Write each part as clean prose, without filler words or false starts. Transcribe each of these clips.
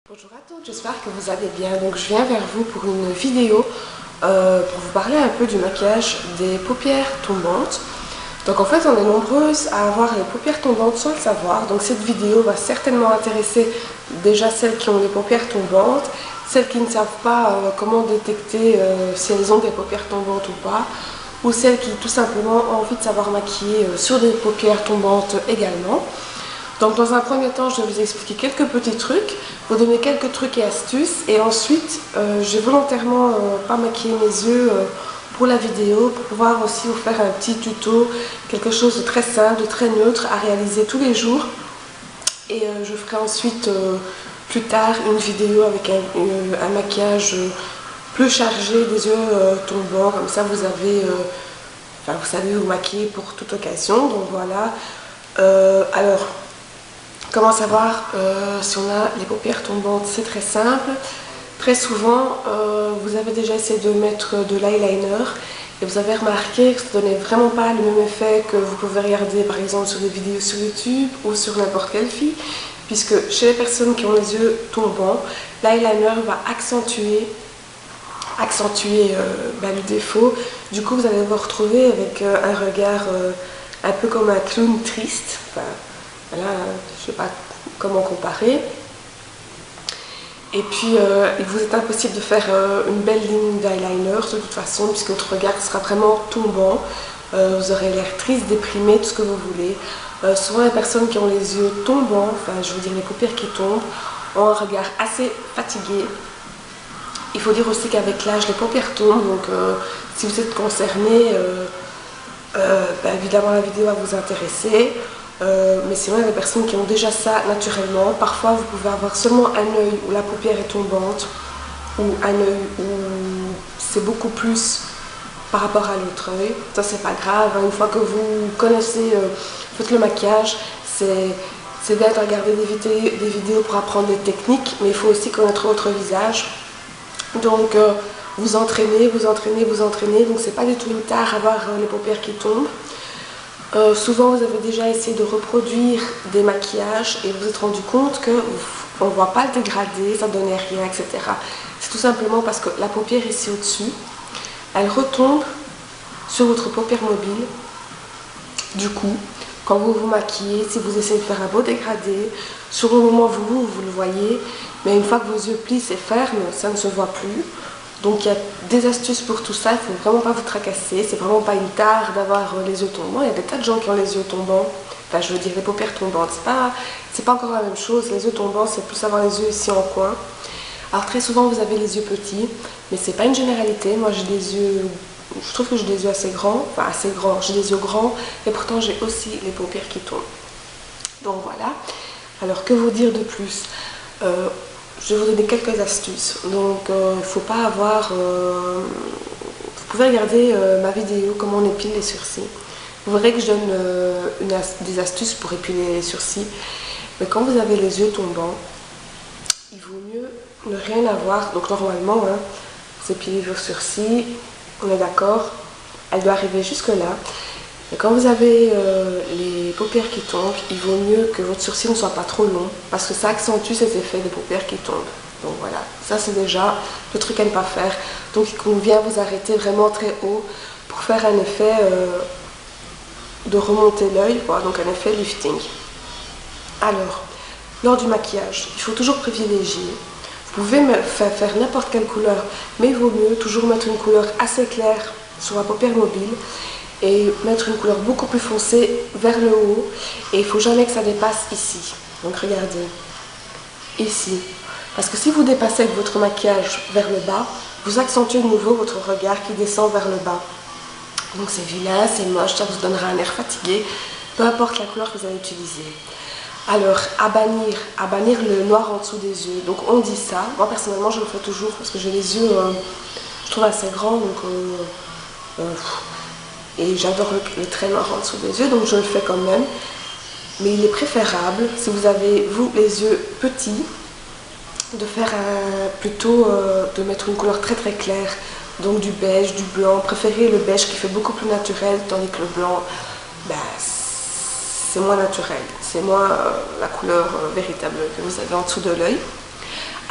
Bonjour à tous, j'espère que vous allez bien. Donc je viens vers vous pour une vidéo pour vous parler un peu du maquillage des paupières tombantes. Donc en fait on est nombreuses à avoir les paupières tombantes sans le savoir. Donc cette vidéo va certainement intéresser déjà celles qui ont les paupières tombantes, celles qui ne savent pas comment détecter si elles ont des paupières tombantes ou pas, ou celles qui tout simplement ont envie de savoir maquiller sur des paupières tombantes également. Donc dans un premier temps, je vais vous expliquer quelques petits trucs, vous donner quelques trucs et astuces, et ensuite j'ai volontairement pas maquillé mes yeux pour la vidéo, pour pouvoir aussi vous faire un petit tuto, quelque chose de très simple, de très neutre à réaliser tous les jours. Et je ferai ensuite plus tard une vidéo avec un maquillage plus chargé, des yeux tombants, comme ça vous avez, vous savez vous maquiller pour toute occasion. Donc voilà. Alors, comment savoir si on a les paupières tombantes? C'est très simple. Très souvent, vous avez déjà essayé de mettre de l'eyeliner et vous avez remarqué que ça ne donnait vraiment pas le même effet que vous pouvez regarder par exemple sur des vidéos sur YouTube ou sur n'importe quelle fille, puisque chez les personnes qui ont les yeux tombants, l'eyeliner va accentuer le défaut. Du coup, vous allez vous retrouver avec un regard un peu comme un clown triste. Enfin, voilà, je ne sais pas comment comparer. Et puis, il vous est impossible de faire une belle ligne d'eyeliner de toute façon, puisque votre regard sera vraiment tombant. Vous aurez l'air triste, déprimé, tout ce que vous voulez. Souvent, les personnes qui ont les yeux tombants, enfin, je veux dire les paupières qui tombent, ont un regard assez fatigué. Il faut dire aussi qu'avec l'âge, les paupières tombent, donc si vous êtes concerné, évidemment la vidéo va vous intéresser. Mais sinon, il y a des personnes qui ont déjà ça naturellement. Parfois, vous pouvez avoir seulement un œil où la paupière est tombante, ou un œil où c'est beaucoup plus par rapport à l'autre œil. Ça, c'est pas grave. Une fois que vous connaissez, faites le maquillage, c'est bien de regarder des vidéos pour apprendre des techniques, mais il faut aussi connaître votre visage. Donc, vous entraînez, donc c'est pas du tout une tare à avoir les paupières qui tombent. Souvent vous avez déjà essayé de reproduire des maquillages et vous vous êtes rendu compte qu'on ne voit pas le dégradé, ça ne donnait rien, etc. C'est tout simplement parce que la paupière ici au-dessus, elle retombe sur votre paupière mobile. Du coup, quand vous vous maquillez, si vous essayez de faire un beau dégradé, sur le moment vous le voyez, mais une fois que vos yeux plissent et ferment, ça ne se voit plus. Donc il y a des astuces pour tout ça, il ne faut vraiment pas vous tracasser, c'est vraiment pas une tare d'avoir les yeux tombants. Il y a des tas de gens qui ont les yeux tombants, enfin je veux dire les paupières tombantes, c'est pas encore la même chose. Les yeux tombants, c'est plus avoir les yeux ici en coin. Alors très souvent vous avez les yeux petits, mais c'est pas une généralité. Moi j'ai des yeux, je trouve que j'ai des yeux assez grands, j'ai des yeux grands et pourtant j'ai aussi les paupières qui tombent. Donc voilà. Alors que vous dire de plus? Je vais vous donner quelques astuces. Donc, il ne faut pas avoir... vous pouvez regarder ma vidéo comment on épile les sourcils. Vous verrez que je donne des astuces pour épiler les sourcils. Mais quand vous avez les yeux tombants, il vaut mieux ne rien avoir. Donc normalement, hein, vous épilez vos sourcils, on est d'accord, elle doit arriver jusque là. Et quand vous avez les paupières qui tombent, il vaut mieux que votre sourcil ne soit pas trop long parce que ça accentue cet effet des paupières qui tombent. Donc voilà, ça c'est déjà le truc à ne pas faire. Donc il convient vous arrêter vraiment très haut pour faire un effet de remonter l'œil, donc un effet lifting. Alors, lors du maquillage, il faut toujours privilégier. Vous pouvez faire n'importe quelle couleur, mais il vaut mieux toujours mettre une couleur assez claire sur la paupière mobile et mettre une couleur beaucoup plus foncée vers le haut, et il ne faut jamais que ça dépasse ici. Donc regardez, ici, parce que si vous dépassez avec votre maquillage vers le bas, vous accentuez de nouveau votre regard qui descend vers le bas. Donc c'est vilain, c'est moche, ça vous donnera un air fatigué, peu importe la couleur que vous allez utiliser. Alors, à bannir le noir en dessous des yeux. Donc on dit ça, moi personnellement je le fais toujours parce que j'ai les yeux, je trouve assez grands, donc et j'adore le trait noir en dessous des yeux, donc je le fais quand même. Mais il est préférable, si vous avez, vous, les yeux petits, de faire plutôt de mettre une couleur très très claire. Donc du beige, du blanc. Préférez le beige qui fait beaucoup plus naturel, tandis que le blanc, c'est moins naturel. C'est moins la couleur véritable que vous avez en dessous de l'œil.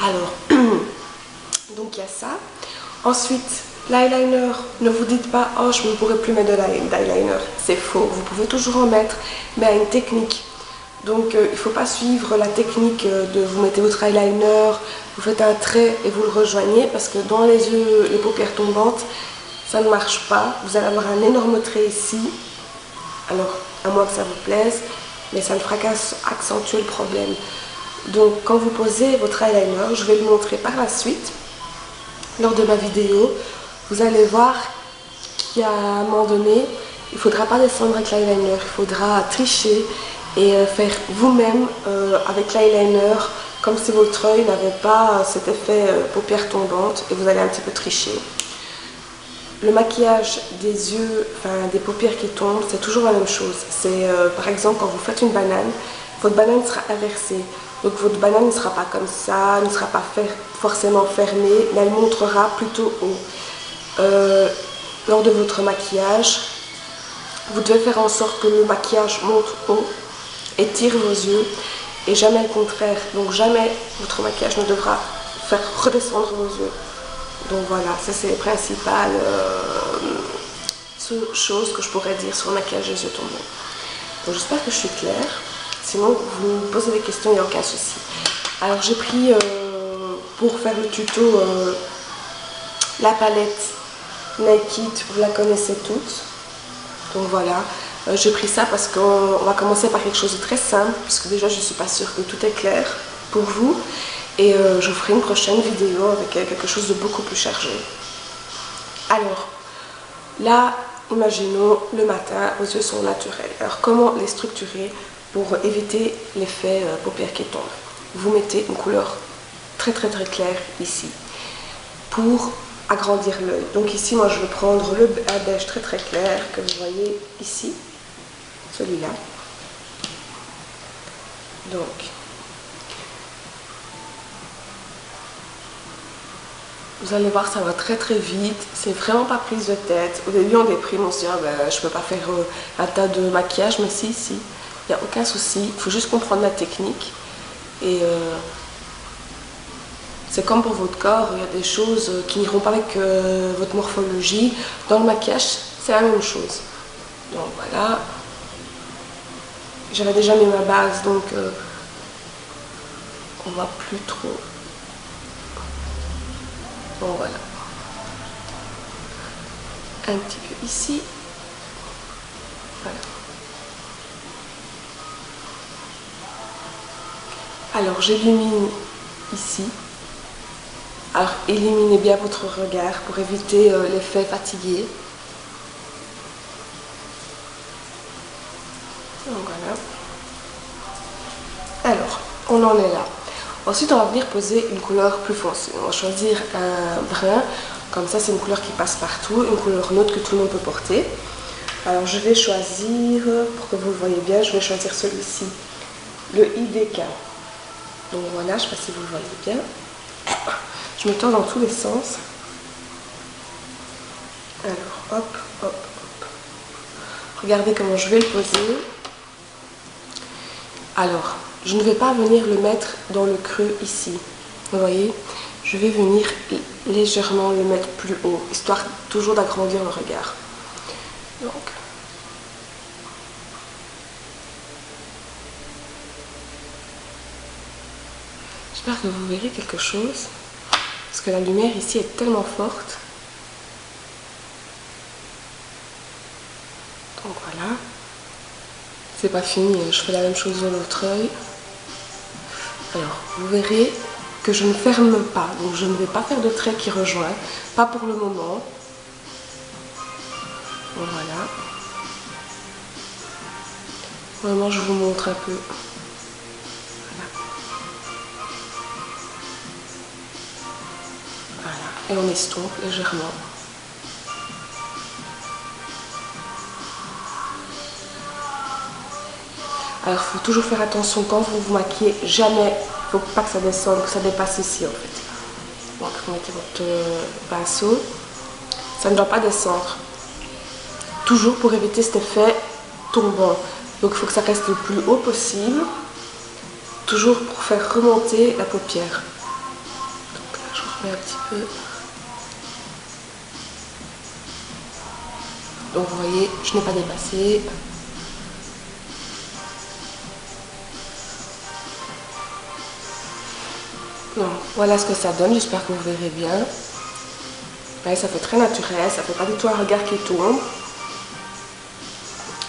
Alors, donc il y a ça. Ensuite, l'eyeliner, ne vous dites pas « Oh, je ne pourrai plus mettre d'eyeliner ». C'est faux, vous pouvez toujours en mettre, mais à une technique. Donc il ne faut pas suivre la technique de vous mettez votre eyeliner, vous faites un trait et vous le rejoignez, parce que dans les yeux, les paupières tombantes, ça ne marche pas. Vous allez avoir un énorme trait ici, alors à moins que ça vous plaise, mais ça ne fera qu'accentuer le problème. Donc quand vous posez votre eyeliner, je vais le montrer par la suite, lors de ma vidéo, vous allez voir qu'à un moment donné, il ne faudra pas descendre avec l'eyeliner, il faudra tricher et faire vous-même avec l'eyeliner, comme si votre œil n'avait pas cet effet paupières tombantes, et vous allez un petit peu tricher. Le maquillage des yeux, enfin des paupières qui tombent, c'est toujours la même chose. C'est par exemple quand vous faites une banane, votre banane sera inversée. Donc votre banane ne sera pas comme ça, ne sera pas forcément fermée, mais elle montrera plutôt haut. Lors de votre maquillage, vous devez faire en sorte que le maquillage monte haut et tire vos yeux, et jamais le contraire. Donc jamais votre maquillage ne devra faire redescendre vos yeux. Donc voilà, ça c'est les principales choses que je pourrais dire sur le maquillage des yeux tombants. Donc j'espère que je suis claire. Sinon, vous me posez des questions, il n'y a aucun souci. Alors j'ai pris, pour faire le tuto, la palette Naked, vous la connaissez toutes. Donc voilà, j'ai pris ça parce qu'on va commencer par quelque chose de très simple, parce que déjà je ne suis pas sûre que tout est clair pour vous. Et je ferai une prochaine vidéo avec quelque chose de beaucoup plus chargé. Alors, là, imaginons le matin, vos yeux sont naturels. Alors comment les structurer pour éviter l'effet paupières qui tombent? Vous mettez une couleur très claire ici pour agrandir l'œil. Donc ici, moi je vais prendre un beige très clair que vous voyez ici, celui-là. Donc vous allez voir, ça va très vite, c'est vraiment pas prise de tête. Au début on déprime, on se dit ah ben, je peux pas faire un tas de maquillage, mais si, il n'y a aucun souci, il faut juste comprendre la technique. Et c'est comme pour votre corps, il y a des choses qui n'iront pas avec votre morphologie. Dans le maquillage, c'est la même chose. Donc voilà, j'avais déjà mis ma base, donc on va plus trop. Bon voilà, un petit peu ici, voilà. Alors j'élimine ici. Alors éliminez bien votre regard pour éviter l'effet fatigué. Donc voilà. Alors, on en est là. Ensuite, on va venir poser une couleur plus foncée. On va choisir un brun, comme ça c'est une couleur qui passe partout, une couleur neutre que tout le monde peut porter. Alors je vais choisir, pour que vous le voyez bien, je vais choisir celui-ci, le IDK. Donc voilà, je ne sais pas si vous le voyez bien. Je me tourne dans tous les sens. Alors hop. Regardez comment je vais le poser. Alors, je ne vais pas venir le mettre dans le creux ici. Vous voyez, je vais venir légèrement le mettre plus haut, histoire toujours d'agrandir le regard. Donc, j'espère que vous verrez quelque chose, parce que la lumière ici est tellement forte. Donc voilà. C'est pas fini, je fais la même chose de l'autre œil. Alors, vous verrez que je ne ferme pas, donc je ne vais pas faire de trait qui rejoint, pas pour le moment. Voilà. Vraiment, je vous montre un peu. Voilà. Et on estompe légèrement. Alors, il faut toujours faire attention quand vous vous maquillez, jamais, il ne faut pas que ça descende, que ça dépasse ici en fait. Donc, vous mettez votre pinceau, ça ne doit pas descendre. Toujours pour éviter cet effet tombant. Donc, il faut que ça reste le plus haut possible, toujours pour faire remonter la paupière. un petit peu. Donc vous voyez, je n'ai pas dépassé. Donc, voilà ce que ça donne, j'espère que vous verrez bien. Ouais, ça fait très naturel, ça fait pas du tout un regard qui tombe.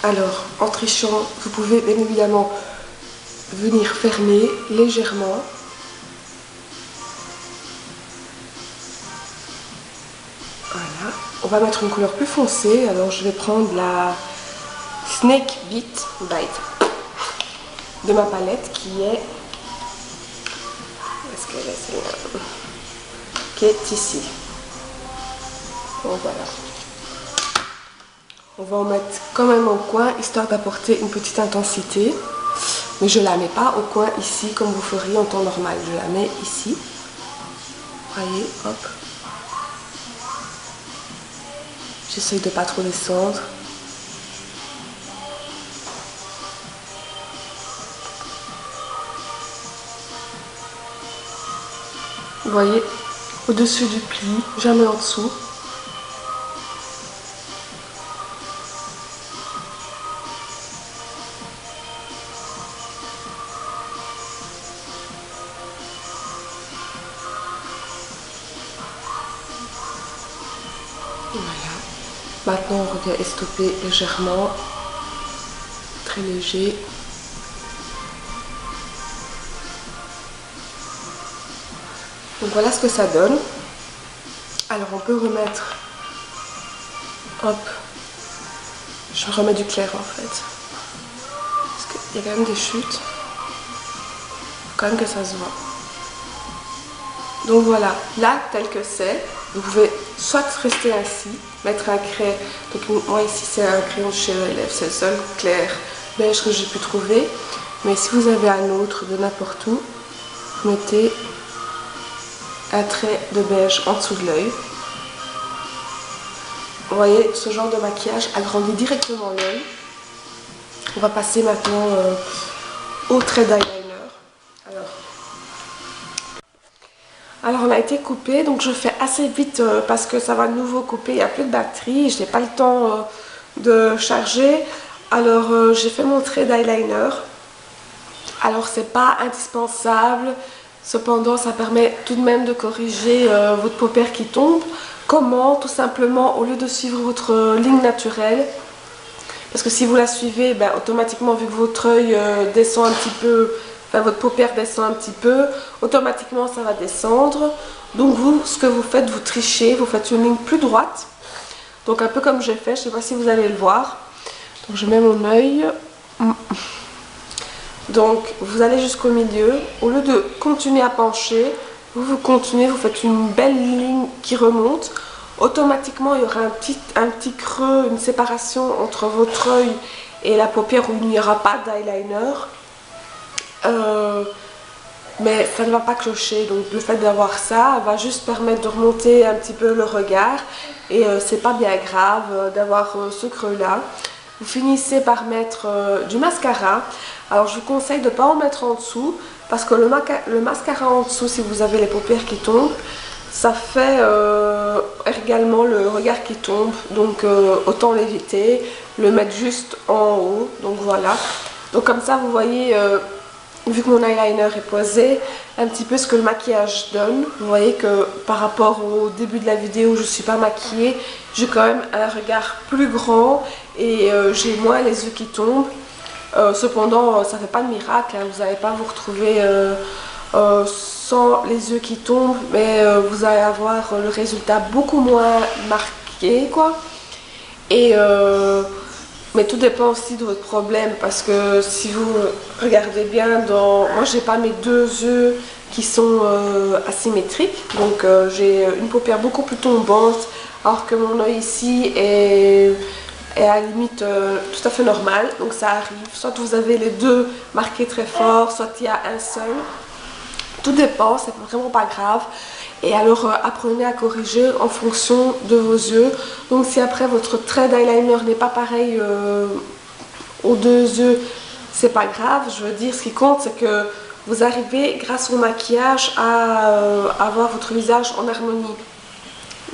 Alors, en trichant, vous pouvez bien évidemment venir fermer légèrement. Voilà. On va mettre une couleur plus foncée, alors je vais prendre la Snake Bite de ma palette qui est... Où est-ce qu'elle est celle-là? Qui est ici. Donc voilà. On va en mettre quand même au coin, histoire d'apporter une petite intensité. Mais je ne la mets pas au coin ici, comme vous feriez en temps normal. Je la mets ici. Voyez, hop. J'essaye de pas trop descendre. Vous voyez, au-dessus du pli, jamais en dessous. Voilà. Maintenant, on revient estopper légèrement, très léger. Donc voilà ce que ça donne. Alors on peut remettre, hop, je remets du clair en fait. Parce qu'il y a quand même des chutes. Faut quand même que ça se voit. Donc voilà, là tel que c'est, vous pouvez soit rester ainsi, mettre un crayon. Donc moi ici c'est un crayon de chez Elef, c'est le seul clair beige que j'ai pu trouver. Mais si vous avez un autre de n'importe où, vous mettez un trait de beige en dessous de l'œil. Vous voyez, ce genre de maquillage agrandit directement l'œil. On va passer maintenant au trait d'eyeliner. Alors on a été coupé, donc je fais assez vite parce que ça va de nouveau couper, il n'y a plus de batterie, je n'ai pas le temps de charger. Alors j'ai fait mon trait d'eyeliner. Alors c'est pas indispensable, cependant ça permet tout de même de corriger votre paupière qui tombe. Comment? Tout simplement, au lieu de suivre votre ligne naturelle, parce que si vous la suivez, ben, automatiquement vu que votre œil descend un petit peu, enfin votre paupière descend un petit peu, automatiquement ça va descendre. Donc vous, ce que vous faites, vous trichez, vous faites une ligne plus droite. Donc un peu comme j'ai fait, je ne sais pas si vous allez le voir. Donc je mets mon œil. Donc vous allez jusqu'au milieu. Au lieu de continuer à pencher, vous continuez, vous faites une belle ligne qui remonte. Automatiquement, il y aura un petit creux, une séparation entre votre œil et la paupière où il n'y aura pas d'eyeliner. Mais ça ne va pas clocher, donc le fait d'avoir ça va juste permettre de remonter un petit peu le regard et c'est pas bien grave d'avoir ce creux là. Vous finissez par mettre du mascara. Alors je vous conseille de ne pas en mettre en dessous parce que le mascara en dessous, si vous avez les paupières qui tombent, ça fait également le regard qui tombe, donc autant l'éviter, le mettre juste en haut, donc voilà. Donc comme ça vous voyez, vu que mon eyeliner est posé, un petit peu ce que le maquillage donne. Vous voyez que par rapport au début de la vidéo où je ne suis pas maquillée, j'ai quand même un regard plus grand et j'ai moins les yeux qui tombent. Cependant, ça ne fait pas de miracle, hein. Vous n'allez pas vous retrouver sans les yeux qui tombent, mais vous allez avoir le résultat beaucoup moins marqué, quoi. Et mais tout dépend aussi de votre problème, parce que si vous regardez bien dans... Moi j'ai pas mes deux yeux qui sont asymétriques, donc j'ai une paupière beaucoup plus tombante, alors que mon œil ici est à la limite tout à fait normal. Donc ça arrive, soit vous avez les deux marqués très fort, soit il y a un seul. Tout dépend, c'est vraiment pas grave. Et alors apprenez à corriger en fonction de vos yeux. Donc si après votre trait d'eyeliner n'est pas pareil aux deux yeux, c'est pas grave. Je veux dire, ce qui compte c'est que vous arrivez grâce au maquillage à avoir votre visage en harmonie.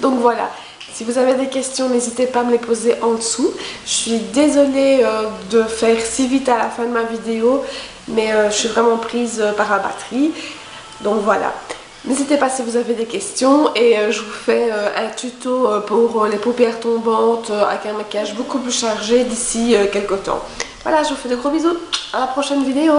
Donc voilà, si vous avez des questions, n'hésitez pas à me les poser en dessous. Je suis désolée de faire si vite à la fin de ma vidéo, mais je suis vraiment prise par la batterie. Donc voilà. N'hésitez pas si vous avez des questions et je vous fais un tuto pour les paupières tombantes avec un maquillage beaucoup plus chargé d'ici quelques temps. Voilà, je vous fais de gros bisous, à la prochaine vidéo.